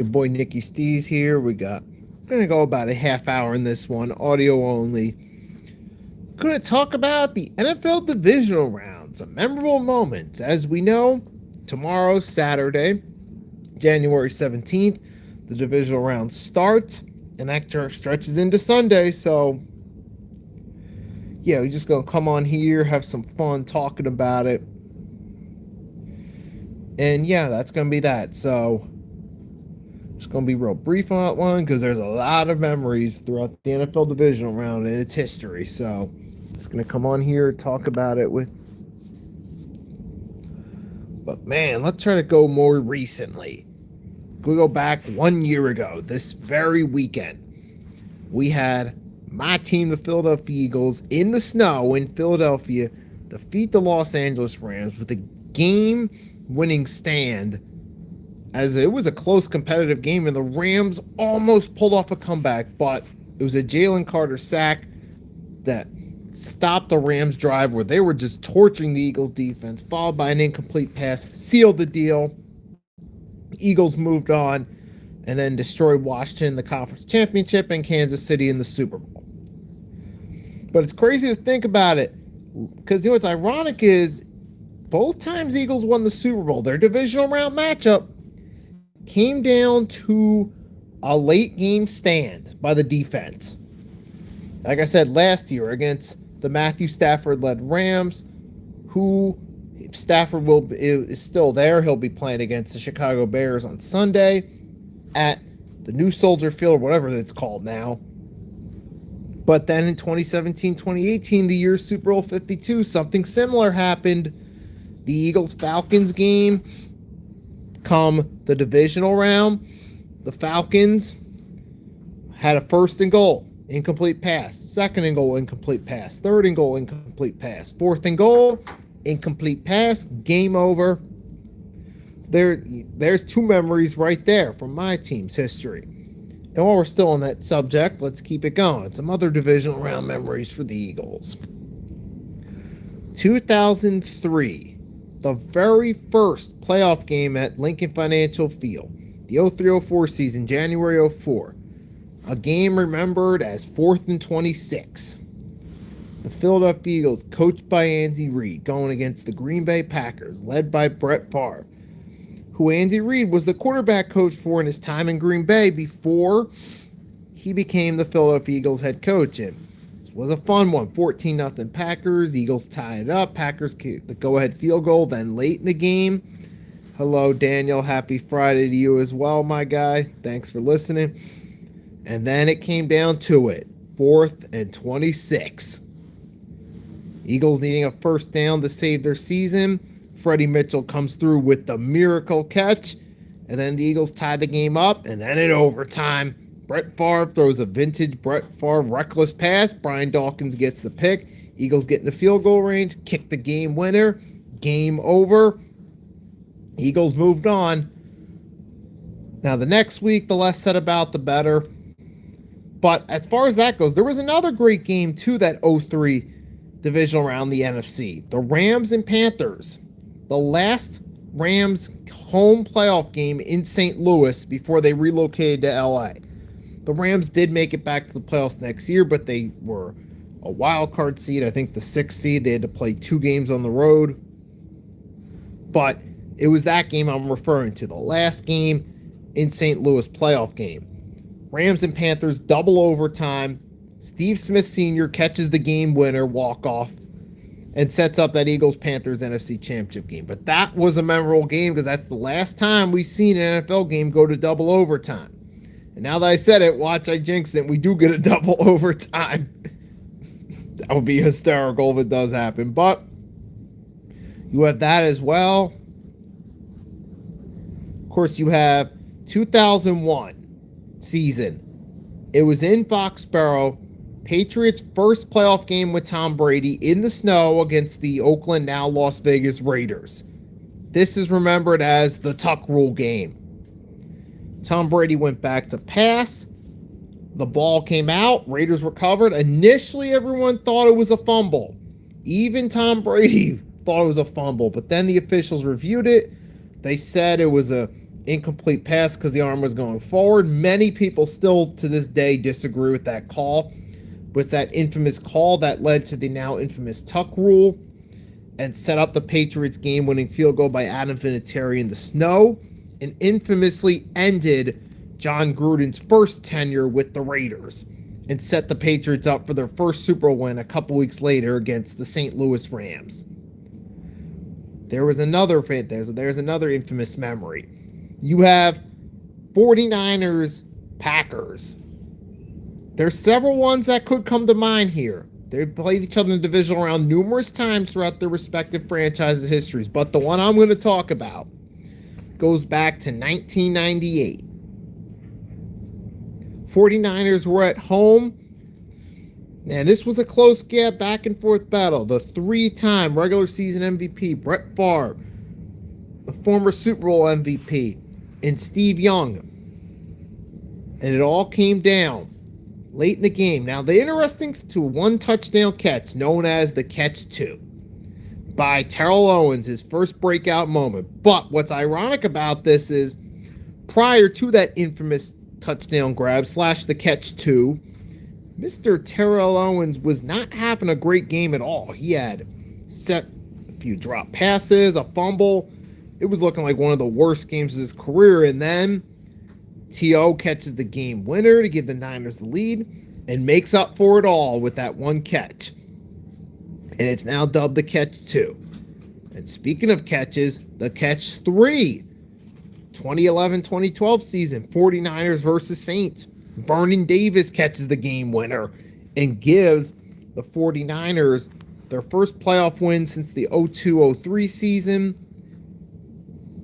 Your boy Nicky Stees here. Gonna go about a half hour in this one, audio only. Gonna talk about the NFL divisional rounds, some memorable moments. As we know, tomorrow, Saturday, January 17th, the divisional round starts, and that stretches into Sunday. So, yeah, we're just gonna come on here, have some fun talking about it. And yeah, that's gonna be that. So, just going to be real brief on that one because there's a lot of memories throughout the NFL divisional round and its history. So, just going to come on here and talk about it with. But man, let's try to go more recently. We go back 1 year ago, this very weekend. We had my team, the Philadelphia Eagles, in the snow in Philadelphia, defeat the Los Angeles Rams with a game-winning stand, as it was a close competitive game, and the Rams almost pulled off a comeback, but it was a Jalen Carter sack that stopped the Rams drive where they were just torching the Eagles defense, followed by an incomplete pass, sealed the deal. Eagles moved on and then destroyed Washington in the conference championship and Kansas City in the Super Bowl. But it's crazy to think about it, because what's ironic is both times Eagles won the Super Bowl, their divisional round matchup came down to a late game stand by the defense. Like I said last year, against the Matthew Stafford-led Rams, who Stafford is still there. He'll be playing against the Chicago Bears on Sunday at the new Soldier Field, or whatever it's called now. But then in 2017-2018, the year Super Bowl 52, something similar happened. The Eagles-Falcons game, come the divisional round, the Falcons had a first and goal, incomplete pass, second and goal, incomplete pass, third and goal, incomplete pass, fourth and goal, incomplete pass, game over. There's two memories right there from my team's history. And while we're still on that subject, let's keep it going. Some other divisional round memories for the Eagles. 2003, the very first playoff game at Lincoln Financial Field, the 03-04 season, January 04. A game remembered as 4th and 26. The Philadelphia Eagles, coached by Andy Reid, going against the Green Bay Packers, led by Brett Favre, who Andy Reid was the quarterback coach for in his time in Green Bay before he became the Philadelphia Eagles head coach. And this was a fun one. 14-0 Packers. Eagles tied it up. Packers kicked the go-ahead field goal. Then late in the game, hello, Daniel. Happy Friday to you as well, my guy. Thanks for listening. And then it came down to it. 4th and 26. Eagles needing a first down to save their season. Freddie Mitchell comes through with the miracle catch. And then the Eagles tie the game up. And then in overtime, Brett Favre throws a vintage Brett Favre reckless pass. Brian Dawkins gets the pick. Eagles get in the field goal range. Kick the game winner. Game over. Eagles moved on. Now the next week, the less said about the better. But as far as that goes, there was another great game too, that 03 divisional round, the NFC. The Rams and Panthers. The last Rams home playoff game in St. Louis before they relocated to LA. The Rams did make it back to the playoffs next year, but they were a wild card seed. I think the 6th seed. They had to play 2 games on the road. But it was that game I'm referring to. The last game in St. Louis, playoff game. Rams and Panthers, double overtime. Steve Smith Sr. catches the game winner walk-off and sets up that Eagles-Panthers NFC Championship game. But that was a memorable game because that's the last time we've seen an NFL game go to double overtime. And now that I said it, watch, I jinxed it. We do get a double overtime. That would be hysterical if it does happen. But you have that as well. Of course, you have 2001 season. It was in Foxborough. Patriots' first playoff game with Tom Brady in the snow against the Oakland, now Las Vegas Raiders. This is remembered as the Tuck Rule game. Tom Brady went back to pass. The ball came out. Raiders recovered. Initially, everyone thought it was a fumble. Even Tom Brady thought it was a fumble. But then the officials reviewed it. They said it was a incomplete pass because the arm was going forward. Many people still to this day disagree with that call. But it's that infamous call that led to the now infamous Tuck rule and set up the Patriots' game-winning field goal by Adam Vinatieri in the snow, and infamously ended John Gruden's first tenure with the Raiders and set the Patriots up for their first Super Bowl win a couple weeks later against the St. Louis Rams. There's another infamous memory. You have 49ers Packers. There's several ones that could come to mind here. They've played each other in the divisional round numerous times throughout their respective franchises' histories, but the one I'm going to talk about goes back to 1998. 49ers were at home, and this was a close back and forth battle. The three-time regular season MVP, Brett Favre, the former Super Bowl MVP, and Steve Young. And it all came down late in the game. Now, the interesting to one touchdown catch known as the catch two by Terrell Owens, his first breakout moment. But what's ironic about this is prior to that infamous touchdown grab / the catch two, Mr. Terrell Owens was not having a great game at all. He had set a few drop passes, a fumble. It was looking like one of the worst games of his career. And then T.O. catches the game winner to give the Niners the lead and makes up for it all with that one catch. And it's now dubbed the catch two. And speaking of catches, the catch three. 2011-2012 season, 49ers versus Saints. Vernon Davis catches the game winner and gives the 49ers their first playoff win since the 02-03 season.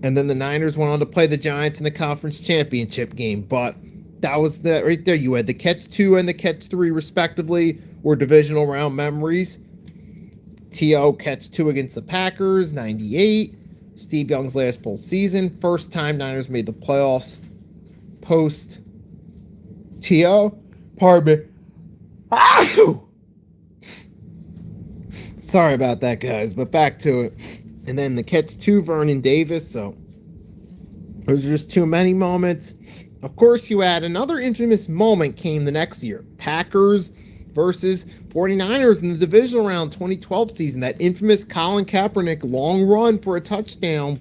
And then the Niners went on to play the Giants in the conference championship game. But that was that right there. You had the catch two and the catch three, respectively, were divisional round memories. T.O. catch two against the Packers, 98. Steve Young's last full season. First time Niners made the playoffs post T.O. Pardon me. Sorry about that, guys, but back to it. And then the catch two, Vernon Davis. So those are just too many moments. Of course, you had another infamous moment came the next year. Packers versus 49ers in the divisional round 2012 season. That infamous Colin Kaepernick long run for a touchdown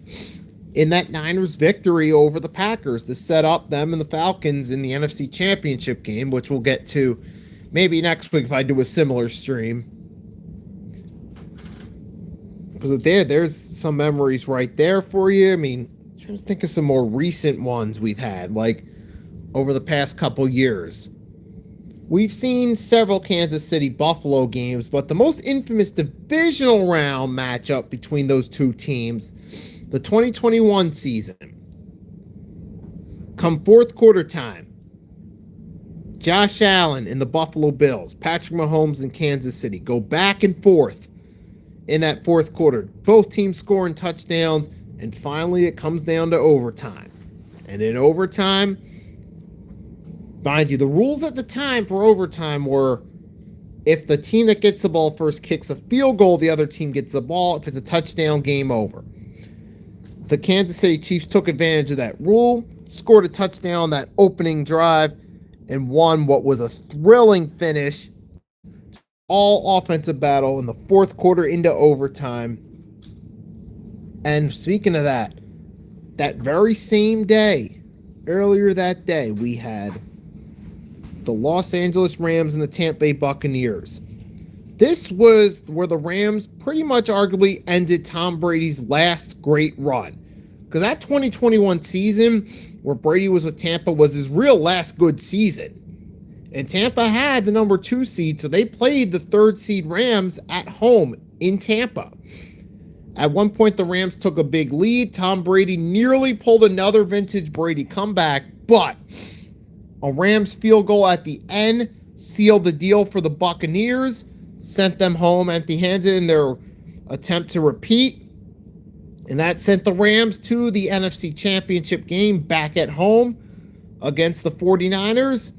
in that Niners victory over the Packers to set up them and the Falcons in the NFC Championship game, which we'll get to maybe next week if I do a similar stream. Because there's some memories right there for you. I mean, I'm trying to think of some more recent ones we've had, like over the past couple years. We've seen several Kansas City Buffalo games, but the most infamous divisional round matchup between those two teams, the 2021 season, come fourth quarter time, Josh Allen and the Buffalo Bills, Patrick Mahomes in Kansas City, go back and forth in that fourth quarter. Both teams scoring touchdowns, and finally it comes down to overtime. And in overtime, mind you, the rules at the time for overtime were if the team that gets the ball first kicks a field goal, the other team gets the ball. If it's a touchdown, game over. The Kansas City Chiefs took advantage of that rule, scored a touchdown on that opening drive, and won what was a thrilling finish. All offensive battle in the fourth quarter into overtime. And speaking of that very same day, earlier that day, we had the Los Angeles Rams and the Tampa Bay Buccaneers. This was where the Rams pretty much arguably ended Tom Brady's last great run. Because that 2021 season where Brady was with Tampa was his real last good season. And Tampa had the number 2 seed, so they played the 3rd seed Rams at home in Tampa. At one point, the Rams took a big lead. Tom Brady nearly pulled another vintage Brady comeback, but a Rams field goal at the end sealed the deal for the Buccaneers, sent them home empty-handed in their attempt to repeat. And that sent the Rams to the NFC Championship game back at home against the 49ers.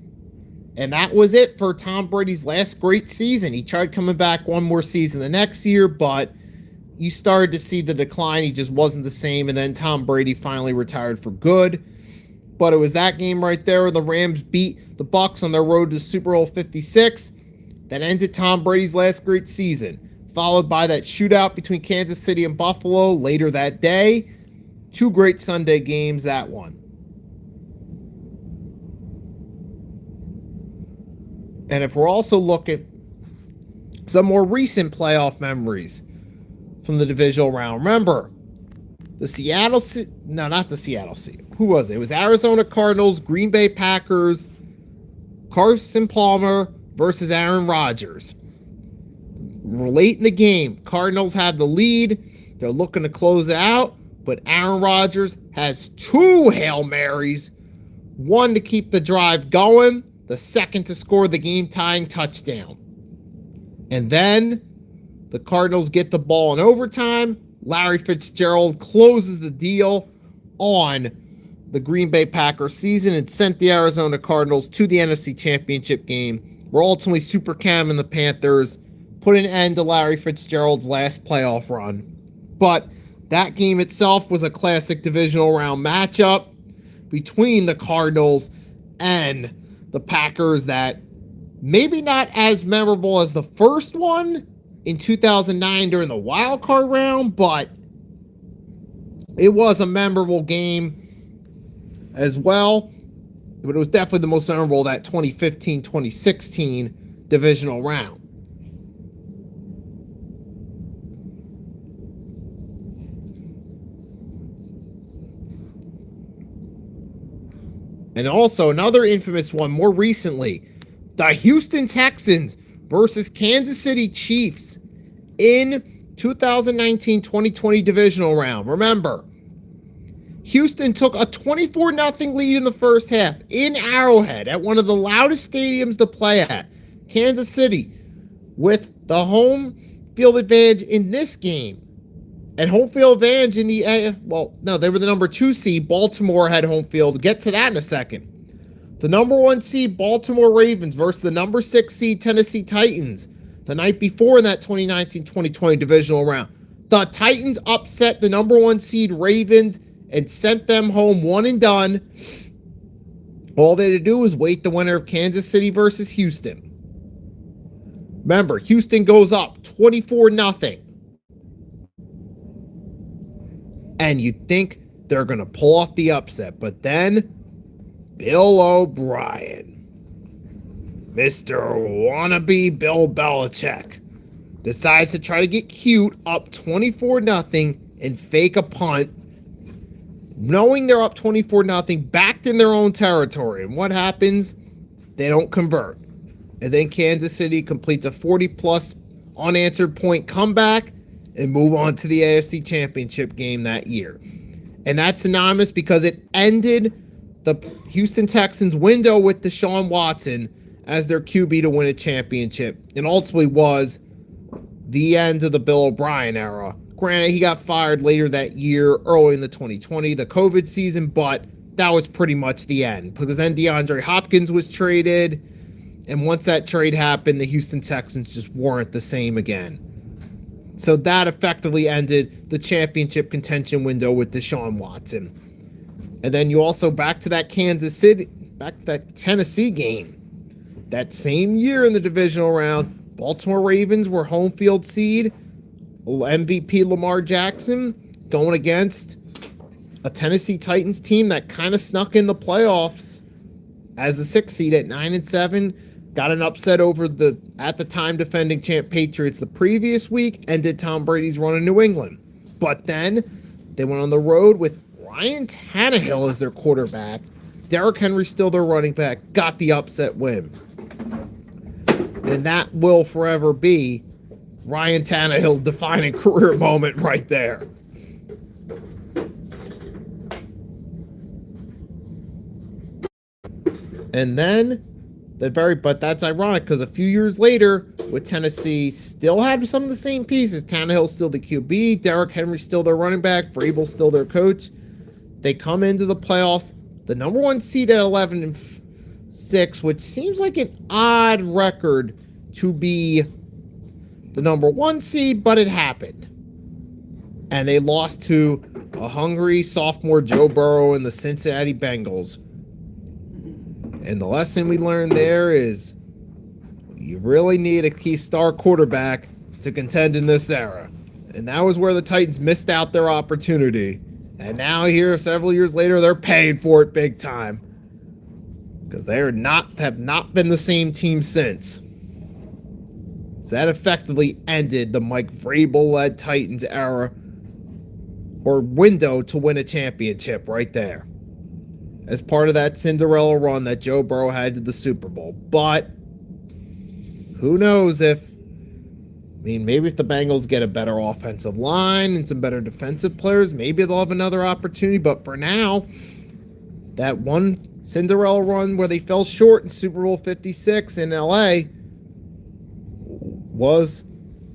And that was it for Tom Brady's last great season. He tried coming back one more season the next year, but you started to see the decline. He just wasn't the same. And then Tom Brady finally retired for good. But it was that game right there where the Rams beat the Bucs on their road to Super Bowl 56 that ended Tom Brady's last great season, followed by that shootout between Kansas City and Buffalo later that day. Two great Sunday games, that one. And if we're also looking some more recent playoff memories from the divisional round, remember the who was it? It was Arizona Cardinals, Green Bay Packers, Carson Palmer versus Aaron Rodgers. Late in the game, Cardinals have the lead. They're looking to close it out, but Aaron Rodgers has two Hail Marys, one to keep the drive going, the second to score the game-tying touchdown. And then the Cardinals get the ball in overtime. Larry Fitzgerald closes the deal on the Green Bay Packers season and sent the Arizona Cardinals to the NFC Championship game, where ultimately Super Cam and the Panthers put an end to Larry Fitzgerald's last playoff run. But that game itself was a classic divisional round matchup between the Cardinals and the Packers that maybe not as memorable as the first one in 2009 during the wild card round, but it was a memorable game as well. But it was definitely the most memorable, that 2015-2016 divisional round. And also another infamous one more recently, the Houston Texans versus Kansas City Chiefs in 2019-2020 divisional round. Remember, Houston took a 24-0 lead in the first half in Arrowhead at one of the loudest stadiums to play at. Kansas City with the home field advantage in this game. And home field advantage in the, they were the number 2 seed. Baltimore had home field. Get to that in a second. The number 1 seed Baltimore Ravens versus the number 6 seed Tennessee Titans the night before in that 2019-2020 divisional round. The Titans upset the number 1 seed Ravens and sent them home one and done. All they had to do was wait the winner of Kansas City versus Houston. Remember, Houston goes up 24-0. And you'd think they're going to pull off the upset. But then, Bill O'Brien, Mr. Wannabe Bill Belichick, decides to try to get cute, up 24-0 and fake a punt, knowing they're up 24-0, backed in their own territory. And what happens? They don't convert. And then Kansas City completes a 40-plus unanswered point comeback and move on to the AFC Championship game that year. And that's synonymous because it ended the Houston Texans' window with Deshaun Watson as their QB to win a championship, and ultimately was the end of the Bill O'Brien era. Granted, he got fired later that year, early in the 2020, the COVID season, but that was pretty much the end, because then DeAndre Hopkins was traded, and once that trade happened, the Houston Texans just weren't the same again. So that effectively ended the championship contention window with Deshaun Watson. And then you also back to that Tennessee game. That same year in the divisional round, Baltimore Ravens were home field seed. MVP Lamar Jackson going against a Tennessee Titans team that kind of snuck in the playoffs as the 6th seed at 9-7. Got an upset over the, at the time, defending champ Patriots the previous week, ended Tom Brady's run in New England. But then they went on the road with Ryan Tannehill as their quarterback. Derrick Henry still their running back, got the upset win. And that will forever be Ryan Tannehill's defining career moment right there. And then but that's ironic because a few years later, with Tennessee still had some of the same pieces. Tannehill still the QB, Derrick Henry still their running back, Vrabel still their coach. They come into the playoffs, the number 1 seed at 11-6, which seems like an odd record to be the number 1 seed, but it happened. And they lost to a hungry sophomore Joe Burrow and the Cincinnati Bengals. And the lesson we learned there is you really need a key star quarterback to contend in this era. And that was where the Titans missed out their opportunity. And now here, several years later, they're paying for it big time. Because they have not been the same team since. So that effectively ended the Mike Vrabel-led Titans era, or window to win a championship right there, as part of that Cinderella run that Joe Burrow had to the Super Bowl. But who knows maybe if the Bengals get a better offensive line and some better defensive players, maybe they'll have another opportunity. But for now, that one Cinderella run where they fell short in Super Bowl 56 in LA was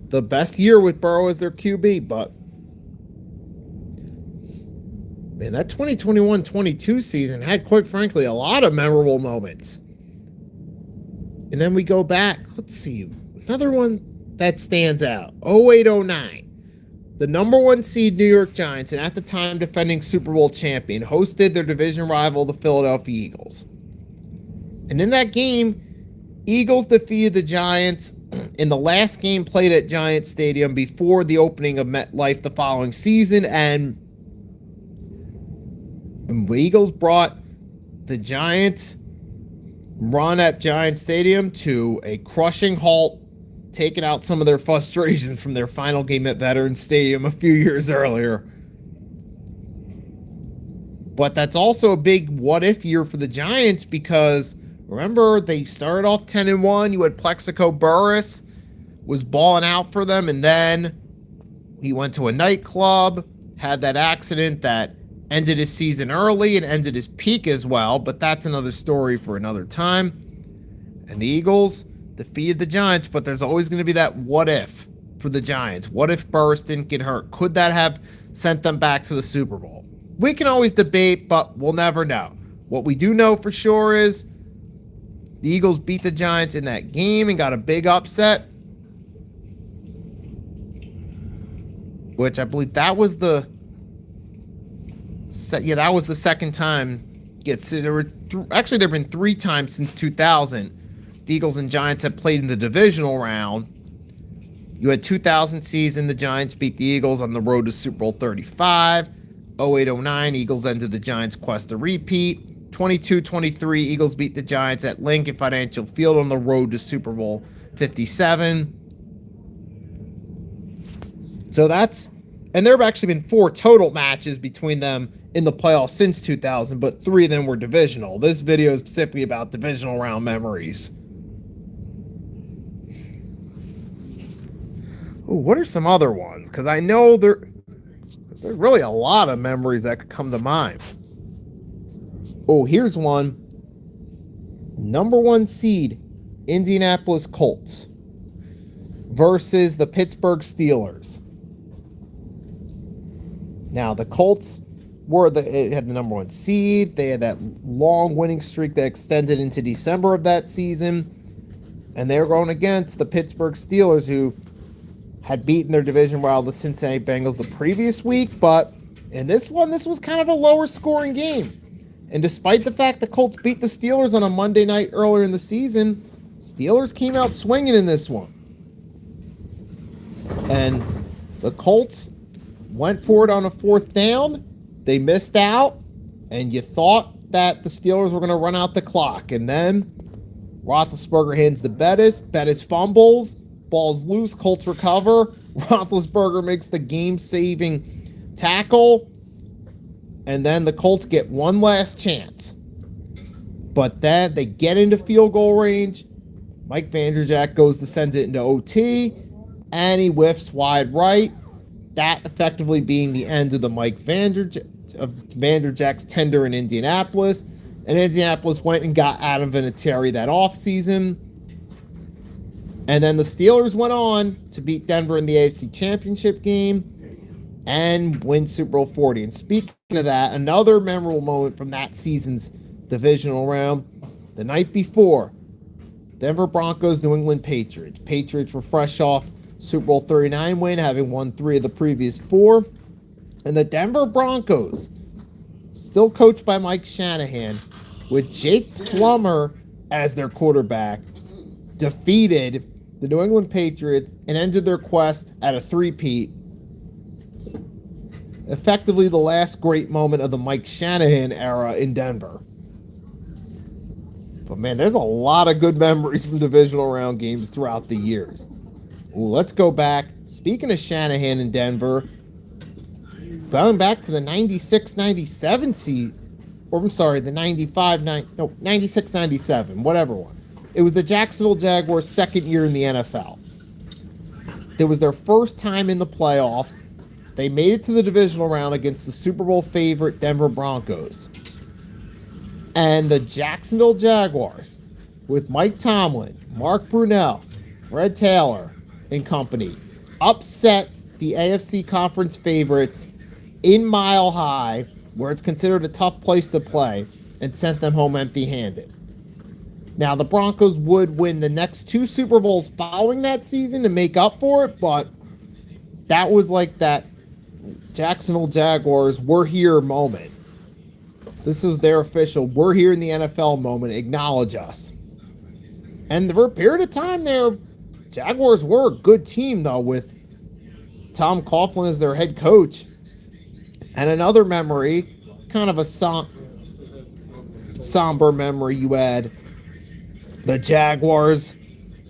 the best year with Burrow as their QB. But man, that 2021-22 season had, quite frankly, a lot of memorable moments. And then we go back, let's see, another one that stands out, 08-09. The number one seed New York Giants, and at the time defending Super Bowl champion, hosted their division rival, the Philadelphia Eagles. And in that game, Eagles defeated the Giants in the last game played at Giants Stadium before the opening of MetLife the following season, and the Eagles brought the Giants' run at Giants Stadium to a crushing halt, taking out some of their frustrations from their final game at Veterans Stadium a few years earlier. But that's also a big what-if year for the Giants because, remember, they started off 10-1. You had Plexico Burress was balling out for them, and then he went to a nightclub, had that accident that ended his season early and ended his peak as well, but that's another story for another time. And the Eagles defeated the Giants, but there's always going to be that what if for the Giants. What if Burress didn't get hurt? Could that have sent them back to the Super Bowl? We can always debate, but we'll never know. What we do know for sure is the Eagles beat the Giants in that game and got a big upset, which I believe that was the second time. There have been 3 times since 2000. The Eagles and Giants have played in the divisional round. You had 2000 season, the Giants beat the Eagles on the road to Super Bowl 35. 08-09, Eagles ended the Giants' quest to repeat. 22-23, Eagles beat the Giants at Lincoln Financial Field on the road to Super Bowl 57. So and there have actually been 4 total matches between them in the playoffs since 2000, but 3 of them were divisional. This video is specifically about divisional round memories. Ooh, what are some other ones? Because I know there's really a lot of memories that could come to mind. Oh, here's one. Number 1 seed, Indianapolis Colts versus the Pittsburgh Steelers. Now, the Colts had the number 1 seed. They had that long winning streak that extended into December of that season. And they were going against the Pittsburgh Steelers, who had beaten their division rival, the Cincinnati Bengals, the previous week. But in this one, this was kind of a lower scoring game. And despite the fact the Colts beat the Steelers on a Monday night earlier in the season, Steelers came out swinging in this one. And the Colts went for it on a 4th down. They missed out, and you thought that the Steelers were going to run out the clock. And then Roethlisberger hands to Bettis. Bettis fumbles. Ball's loose. Colts recover. Roethlisberger makes the game-saving tackle. And then the Colts get one last chance. But then they get into field goal range. Mike Vanderjagt goes to send it into OT. And he whiffs wide right. That effectively being the end of the Vanderjagt's tender in Indianapolis. And Indianapolis went and got Adam Vinatieri that offseason. And then the Steelers went on to beat Denver in the AFC Championship game and win Super Bowl 40. And speaking of that, another memorable moment from that season's divisional round, the night before, Denver Broncos, New England Patriots. Patriots were fresh off Super Bowl 39 win, having won 3 of the previous 4. And the Denver Broncos, still coached by Mike Shanahan, with Jake Plummer as their quarterback, defeated the New England Patriots and ended their quest at a three-peat. Effectively the last great moment of the Mike Shanahan era in Denver. But man, there's a lot of good memories from divisional round games throughout the years. Ooh, let's go back. Speaking of Shanahan in Denver, going back to the 96-97 season, or I'm sorry, the 96-97, whatever one. It was the Jacksonville Jaguars' second year in the NFL. It was their first time in the playoffs. They made it to the divisional round against the Super Bowl favorite Denver Broncos. And the Jacksonville Jaguars, with Mike Tomlin, Mark Brunell, Fred Taylor, and company, upset the AFC Conference favorites in Mile High, where it's considered a tough place to play, and sent them home empty-handed. Now, the Broncos would win the next two Super Bowls following that season to make up for it, but that was like that Jacksonville Jaguars, we're here moment. This was their official, we're here in the NFL moment, acknowledge us. And for a period of time there, Jaguars were a good team, though, with Tom Coughlin as their head coach. And another memory, kind of a somber memory you had, the Jaguars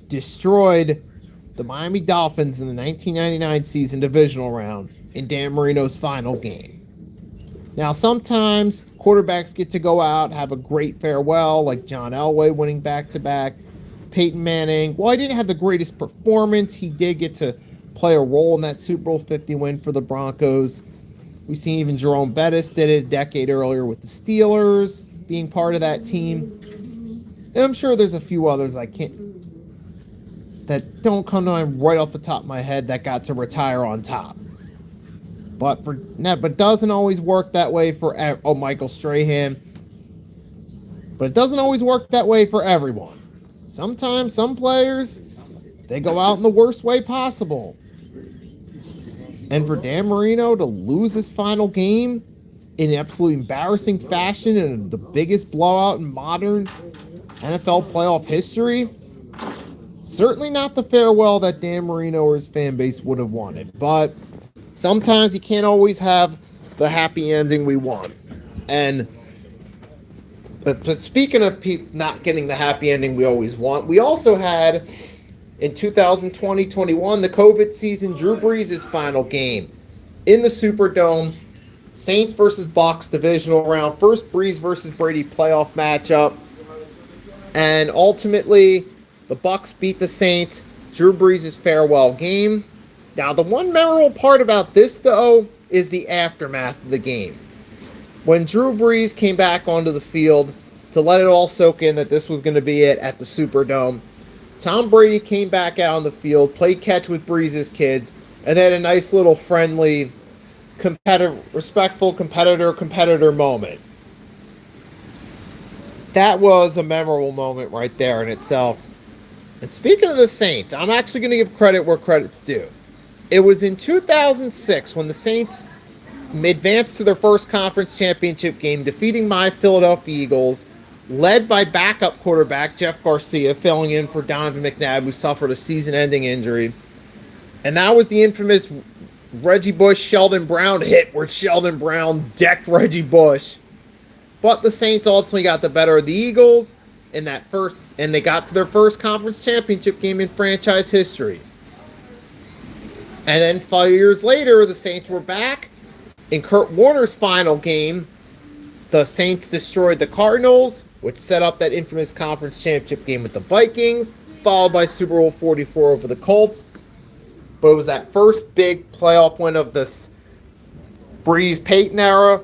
destroyed the Miami Dolphins in the 1999 season divisional round in Dan Marino's final game. Now, sometimes quarterbacks get to go out, have a great farewell, like John Elway winning back-to-back. Peyton Manning, while he didn't have the greatest performance, he did get to play a role in that Super Bowl 50 win for the Broncos. We've seen even Jerome Bettis did it a decade earlier with the Steelers, being part of that team. And I'm sure there's a few others that don't come to mind right off the top of my head that got to retire on top. But it doesn't always work that way for Michael Strahan. But it doesn't always work that way for everyone. Sometimes some players, they go out in the worst way possible. And for Dan Marino to lose his final game in absolutely embarrassing fashion in the biggest blowout in modern NFL playoff history, certainly not the farewell that Dan Marino or his fan base would have wanted. But sometimes you can't always have the happy ending we want. But speaking of not getting the happy ending we always want, we also had, in 2020-21, the COVID season, Drew Brees' final game in the Superdome. Saints versus Bucs divisional round. First Brees versus Brady playoff matchup. And ultimately, the Bucs beat the Saints. Drew Brees' farewell game. Now, the one memorable part about this, though, is the aftermath of the game. When Drew Brees came back onto the field to let it all soak in that this was going to be it at the Superdome, Tom Brady came back out on the field, played catch with Brees' kids, and they had a nice little friendly, respectful competitor moment. That was a memorable moment right there in itself. And speaking of the Saints, I'm actually going to give credit where credit's due. It was in 2006 when the Saints advanced to their first conference championship game, defeating my Philadelphia Eagles, led by backup quarterback Jeff Garcia, filling in for Donovan McNabb, who suffered a season-ending injury. And that was the infamous Reggie Bush-Sheldon Brown hit, where Sheldon Brown decked Reggie Bush. But the Saints ultimately got the better of the Eagles and they got to their first conference championship game in franchise history. And then 5 years later, the Saints were back. In Kurt Warner's final game, the Saints destroyed the Cardinals, which set up that infamous conference championship game with the Vikings, followed by Super Bowl 44 over the Colts. But it was that first big playoff win of this Brees-Peyton era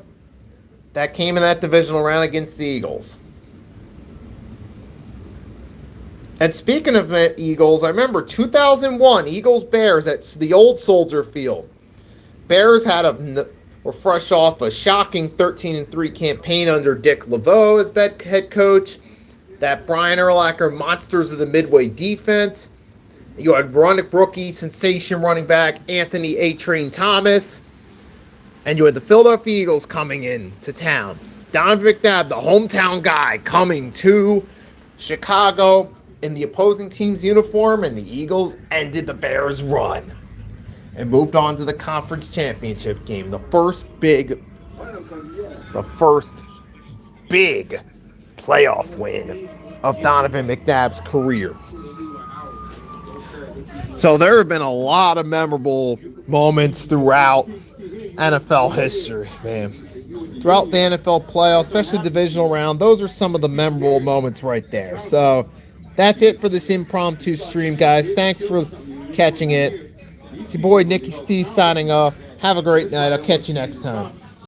that came in that divisional round against the Eagles. And speaking of Eagles, I remember 2001, Eagles-Bears at the old Soldier Field. Bears were fresh off a shocking 13-3 campaign under Dick LeVeaux as head coach. That Brian Urlacher monsters of the Midway defense. You had rookie sensation running back Anthony A. Train Thomas. And you had the Philadelphia Eagles coming in to town. Donovan McNabb, the hometown guy, coming to Chicago in the opposing team's uniform, and the Eagles ended the Bears' run and moved on to the conference championship game. The first big playoff win of Donovan McNabb's career. So there have been a lot of memorable moments throughout NFL history, man. Throughout the NFL playoffs, especially divisional round, those are some of the memorable moments right there. So that's it for this impromptu stream, guys. Thanks for catching it. It's your boy Nicky Stee signing off. Have a great night. I'll catch you next time.